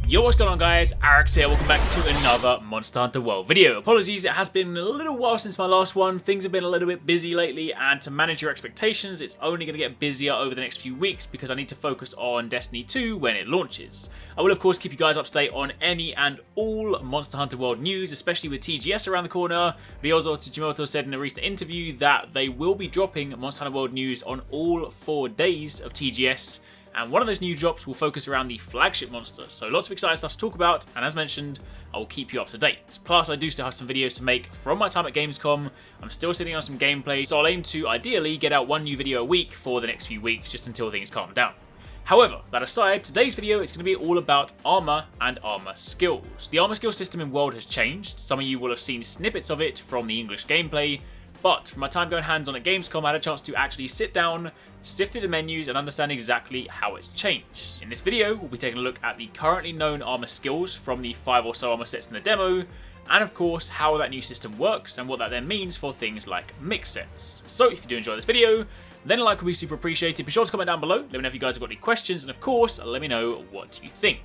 Yo, what's going on guys, Arekkz here, welcome back to another Monster Hunter World video. Apologies, it has been a little while since my last one, things have been a little bit busy lately, and to manage your expectations, it's only going to get busier over the next few weeks because I need to focus on Destiny 2 when it launches. I will of course keep you guys up to date on any and all Monster Hunter World news, especially with TGS around the corner. Ryozo Tsuchimoto said in a recent interview that they will be dropping Monster Hunter World news on all 4 days of TGS. And one of those new drops will focus around the flagship monster, so lots of exciting stuff to talk about, and as mentioned, I will keep you up to date. Plus, I do still have some videos to make from my time at Gamescom. I'm still sitting on some gameplay, so I'll aim to ideally get out one new video a week for the next few weeks, just until things calm down. However, that aside, today's video is going to be all about armor and armor skills. The armor skill system in World has changed. Some of you will have seen snippets of it from the English gameplay, but from my time going hands-on at Gamescom, I had a chance to actually sit down, sift through the menus, and understand exactly how it's changed. In this video, we'll be taking a look at the currently known armor skills from the 5 or so armor sets in the demo, and of course, how that new system works and what that then means for things like mix sets. So if you do enjoy this video, then a like would be super appreciated. Be sure to comment down below, let me know if you guys have got any questions, and of course, let me know what you think.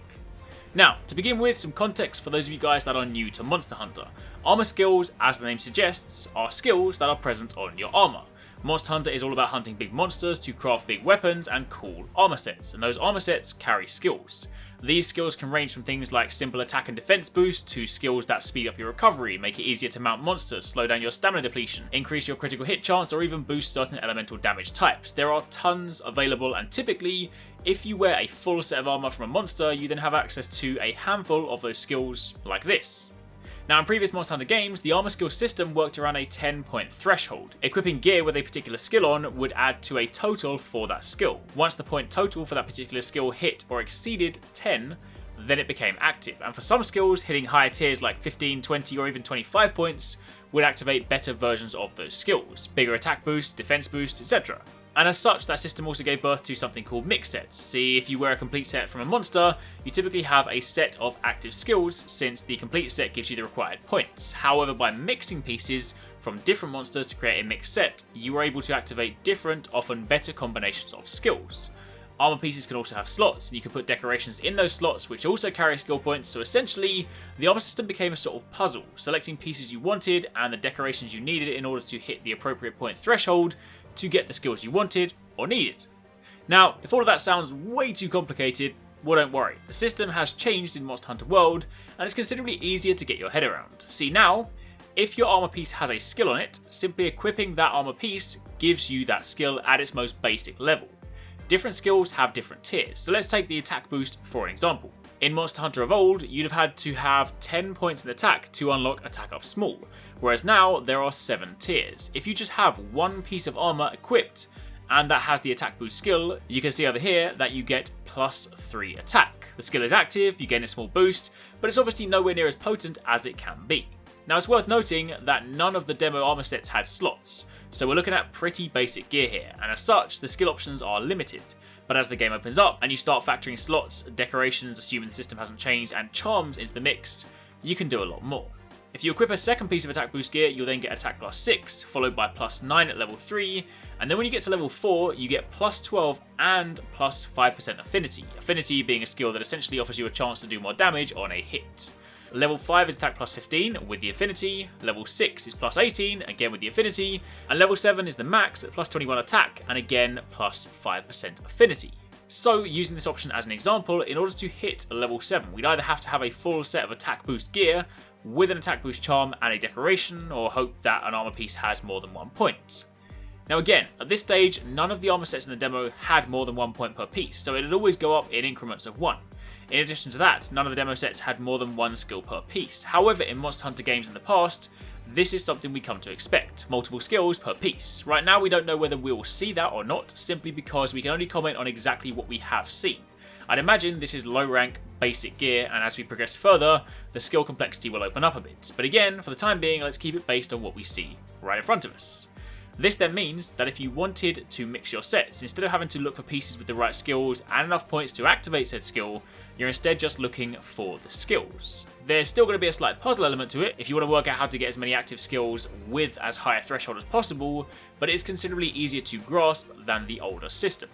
Now, to begin with, some context for those of you guys that are new to Monster Hunter. Armor skills, as the name suggests, are skills that are present on your armor. Monster Hunter is all about hunting big monsters to craft big weapons and cool armor sets, and those armor sets carry skills. These skills can range from things like simple attack and defense boost to skills that speed up your recovery, make it easier to mount monsters, slow down your stamina depletion, increase your critical hit chance, or even boost certain elemental damage types. There are tons available, and typically, if you wear a full set of armor from a monster, you then have access to a handful of those skills like this. Now, in previous Monster Hunter games, the armor skill system worked around a 10-point threshold. Equipping gear with a particular skill on would add to a total for that skill. Once the point total for that particular skill hit or exceeded 10, then it became active. And for some skills, hitting higher tiers like 15, 20, or even 25 points would activate better versions of those skills. Bigger attack boosts, defense boosts, etc. And as such, that system also gave birth to something called mix sets. See, if you wear a complete set from a monster, you typically have a set of active skills, since the complete set gives you the required points. However, by mixing pieces from different monsters to create a mixed set, you are able to activate different, often better combinations of skills. Armor pieces can also have slots, and you can put decorations in those slots, which also carry skill points, so essentially, the armor system became a sort of puzzle, selecting pieces you wanted and the decorations you needed in order to hit the appropriate point threshold to get the skills you wanted or needed. Now, if all of that sounds way too complicated, well, don't worry. The system has changed in Monster Hunter World, and it's considerably easier to get your head around. See, now, if your armor piece has a skill on it, simply equipping that armor piece gives you that skill at its most basic level. Different skills have different tiers, so let's take the attack boost for an example. In Monster Hunter of old, you'd have had to have 10 points in attack to unlock attack up small, whereas now there are 7 tiers. If you just have one piece of armor equipped and that has the attack boost skill, you can see over here that you get +3 attack. The skill is active, you gain a small boost, but it's obviously nowhere near as potent as it can be. Now, it's worth noting that none of the demo armor sets had slots, so we're looking at pretty basic gear here, and as such, the skill options are limited. But as the game opens up and you start factoring slots, decorations, assuming the system hasn't changed, and charms into the mix, you can do a lot more. If you equip a second piece of attack boost gear, you'll then get attack +6, followed by +9 at level 3, and then when you get to level 4, you get +12 and +5% affinity. Affinity being a skill that essentially offers you a chance to do more damage on a hit. Level 5 is attack +15 with the affinity, level 6 is +18, again with the affinity, and level 7 is the max at +21 attack, and again +5% affinity. So, using this option as an example, in order to hit level 7, we'd either have to have a full set of attack boost gear with an attack boost charm and a decoration, or hope that an armor piece has more than 1 point. Now again, at this stage, none of the armor sets in the demo had more than 1 point per piece, so it'd always go up in increments of 1. In addition to that, none of the demo sets had more than 1 skill per piece. However, in Monster Hunter games in the past, this is something we come to expect, multiple skills per piece. Right now we don't know whether we will see that or not, simply because we can only comment on exactly what we have seen. I'd imagine this is low rank, basic gear, and as we progress further, the skill complexity will open up a bit. But again, for the time being, let's keep it based on what we see right in front of us. This then means that if you wanted to mix your sets, instead of having to look for pieces with the right skills and enough points to activate said skill, you're instead just looking for the skills. There's still going to be a slight puzzle element to it if you want to work out how to get as many active skills with as high a threshold as possible, but it is considerably easier to grasp than the older system.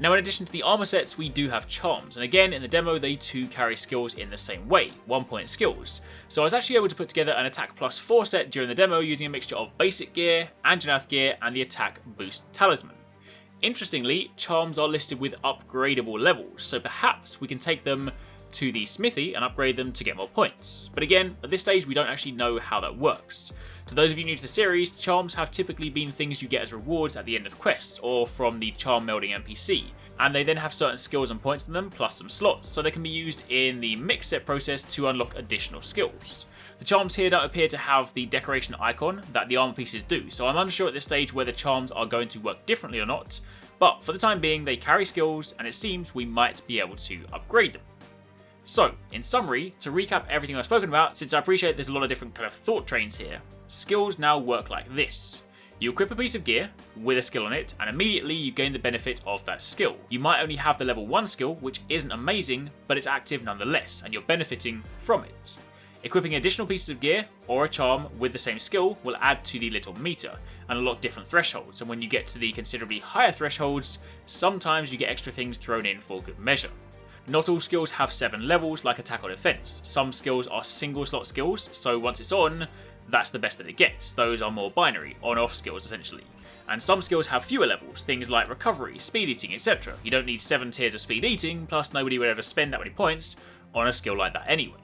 Now in addition to the armor sets, we do have charms, and again in the demo they too carry skills in the same way, 1-point skills. So I was actually able to put together an attack +4 set during the demo using a mixture of basic gear, Anjanath gear, and the attack boost talisman. Interestingly, charms are listed with upgradable levels, so perhaps we can take them to the smithy and upgrade them to get more points. But again, at this stage we don't actually know how that works. To those of you new to the series, charms have typically been things you get as rewards at the end of quests, or from the charm melding NPC, and they then have certain skills and points in them, plus some slots, so they can be used in the mix set process to unlock additional skills. The charms here don't appear to have the decoration icon that the armor pieces do, so I'm unsure at this stage whether charms are going to work differently or not, but for the time being they carry skills, and it seems we might be able to upgrade them. So, in summary, to recap everything I've spoken about, since I appreciate there's a lot of different kind of thought trains here, skills now work like this. You equip a piece of gear with a skill on it, and immediately you gain the benefit of that skill. You might only have the level 1 skill, which isn't amazing, but it's active nonetheless, and you're benefiting from it. Equipping additional pieces of gear, or a charm with the same skill, will add to the little meter, and unlock different thresholds, and when you get to the considerably higher thresholds, sometimes you get extra things thrown in for good measure. Not all skills have 7 levels like attack or defense. Some skills are single slot skills, so once it's on, that's the best that it gets. Those are more binary, on-off skills essentially. And some skills have fewer levels, things like recovery, speed eating, etc. You don't need 7 tiers of speed eating, plus nobody would ever spend that many points on a skill like that anyway.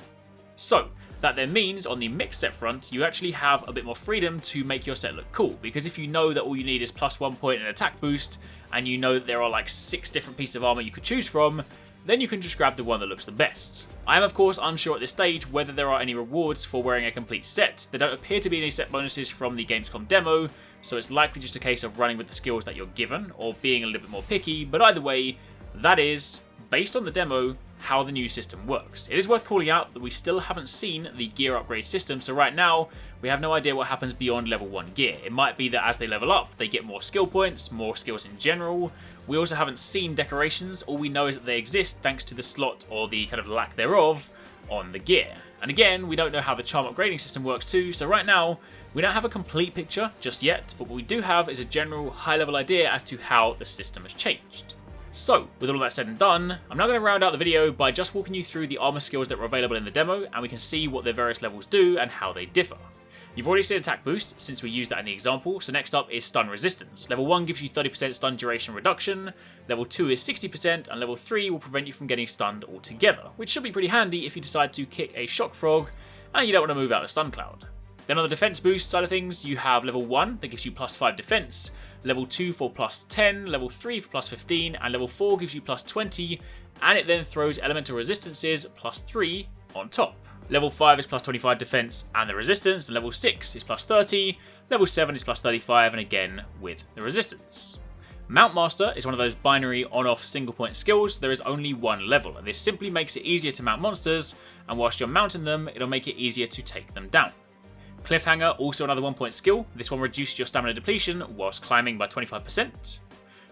So, that then means on the mix set front, you actually have a bit more freedom to make your set look cool, because if you know that all you need is +1 point and attack boost, and you know that there are like 6 different pieces of armor you could choose from, then you can just grab the one that looks the best. I am of course unsure at this stage whether there are any rewards for wearing a complete set. There don't appear to be any set bonuses from the Gamescom demo, so it's likely just a case of running with the skills that you're given, or being a little bit more picky, but either way, that is, based on the demo, how the new system works. It is worth calling out that we still haven't seen the gear upgrade system, so right now we have no idea what happens beyond level 1 gear. It might be that as they level up, they get more skill points, more skills in general. We also haven't seen decorations, all we know is that they exist thanks to the slot, or the kind of lack thereof, on the gear. And again, we don't know how the charm upgrading system works too, so right now, we don't have a complete picture just yet, but what we do have is a general high-level idea as to how the system has changed. So, with all that said and done, I'm now going to round out the video by just walking you through the armor skills that were available in the demo, and we can see what their various levels do and how they differ. You've already seen attack boost, since we used that in the example, so next up is stun resistance. Level 1 gives you 30% stun duration reduction, level 2 is 60%, and level 3 will prevent you from getting stunned altogether, which should be pretty handy if you decide to kick a shock frog and you don't want to move out of stun cloud. Then on the defense boost side of things, you have level 1 that gives you +5 defense, level 2 for +10, level 3 for +15, and level 4 gives you +20, and it then throws elemental resistances +3 on top. Level 5 is +25 defense and the resistance, and level 6 is +30, level 7 is +35, and again with the resistance. Mount Master is one of those binary on-off single point skills. There is only one level, and this simply makes it easier to mount monsters, and whilst you're mounting them, it'll make it easier to take them down. Cliffhanger, also another 1-point skill. This one reduces your stamina depletion whilst climbing by 25%.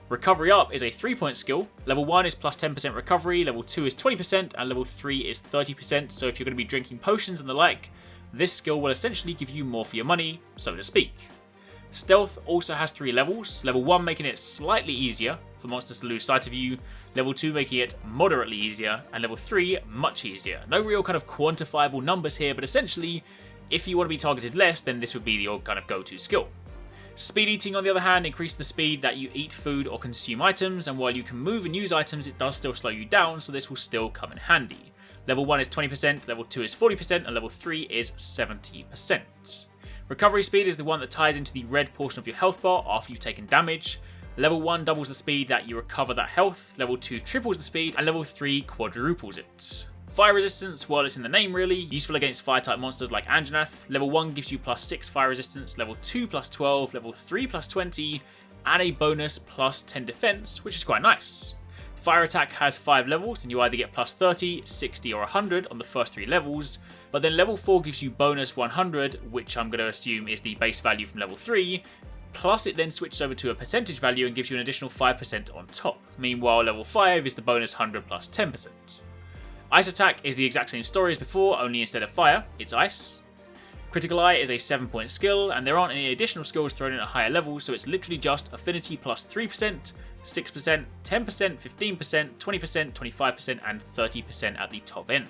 Recovery Up is a 3-point skill. Level 1 is +10% recovery, level 2 is 20%, and level 3 is 30%, so if you're going to be drinking potions and the like, this skill will essentially give you more for your money, so to speak. Stealth also has 3 levels, level 1 making it slightly easier for monsters to lose sight of you, level 2 making it moderately easier, and level 3 much easier. No real kind of quantifiable numbers here, but essentially, if you want to be targeted less, then this would be your kind of go-to skill. Speed eating, on the other hand, increases the speed that you eat food or consume items, and while you can move and use items, it does still slow you down, so this will still come in handy. Level 1 is 20%, level 2 is 40%, and level 3 is 70%. Recovery speed is the one that ties into the red portion of your health bar after you've taken damage. Level 1 doubles the speed that you recover that health, level 2 triples the speed, and level 3 quadruples it. Fire resistance, well, it's in the name really, useful against fire type monsters like Anjanath. Level 1 gives you +6 fire resistance, level 2 +12, level 3 +20, and a bonus +10 defense, which is quite nice. Fire attack has 5 levels, and you either get +30, 60, or 100 on the first 3 levels, but then level 4 gives you bonus 100, which I'm going to assume is the base value from level 3, plus it then switches over to a percentage value and gives you an additional 5% on top. Meanwhile, level 5 is the bonus 100 plus 10%. Ice attack is the exact same story as before, only instead of fire, it's ice. Critical Eye is a 7-point skill, and there aren't any additional skills thrown in at higher levels, so it's literally just affinity plus 3%, 6%, 10%, 15%, 20%, 25%, and 30% at the top end.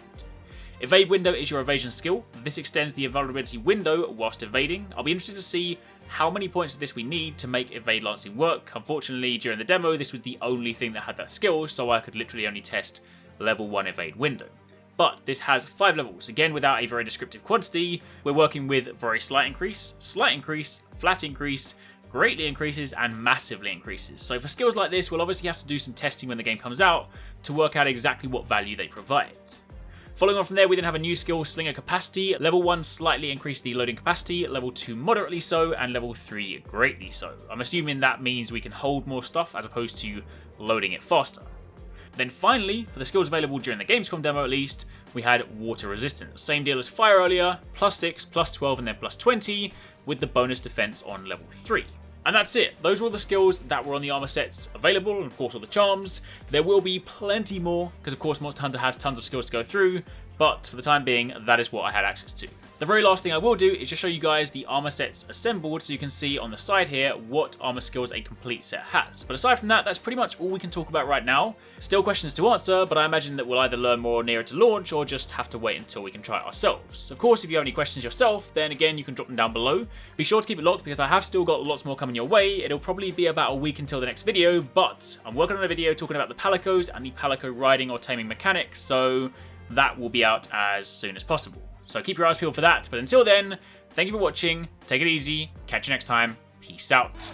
Evade window is your evasion skill. This extends the invulnerability window whilst evading. I'll be interested to see how many points of this we need to make evade lancing work. Unfortunately, during the demo, this was the only thing that had that skill, so I could literally only test level 1 evade window. But this has 5 levels, again without a very descriptive quantity. We're working with very slight increase, flat increase, greatly increases, and massively increases. So for skills like this, we'll obviously have to do some testing when the game comes out to work out exactly what value they provide. Following on from there, we then have a new skill, Slinger Capacity. Level 1 slightly increased the loading capacity, level 2 moderately so, and level 3 greatly so. I'm assuming that means we can hold more stuff as opposed to loading it faster. Then finally, for the skills available during the Gamescom demo at least, we had Water Resistance. Same deal as Fire earlier, +6, +12, and then +20, with the bonus defense on level 3. And that's it. Those were all the skills that were on the armor sets available, and of course all the charms. There will be plenty more, because of course Monster Hunter has tons of skills to go through, but for the time being, that is what I had access to. The very last thing I will do is just show you guys the armor sets assembled, so you can see on the side here what armor skills a complete set has. But aside from that, that's pretty much all we can talk about right now. Still questions to answer, but I imagine that we'll either learn more nearer to launch or just have to wait until we can try it ourselves. Of course, if you have any questions yourself, then again, you can drop them down below. Be sure to keep it locked because I have still got lots more coming your way. It'll probably be about a week until the next video, but I'm working on a video talking about the palicos and the palico riding or taming mechanic, so that will be out as soon as possible. So keep your eyes peeled for that, but until then, thank you for watching, take it easy, catch you next time, peace out.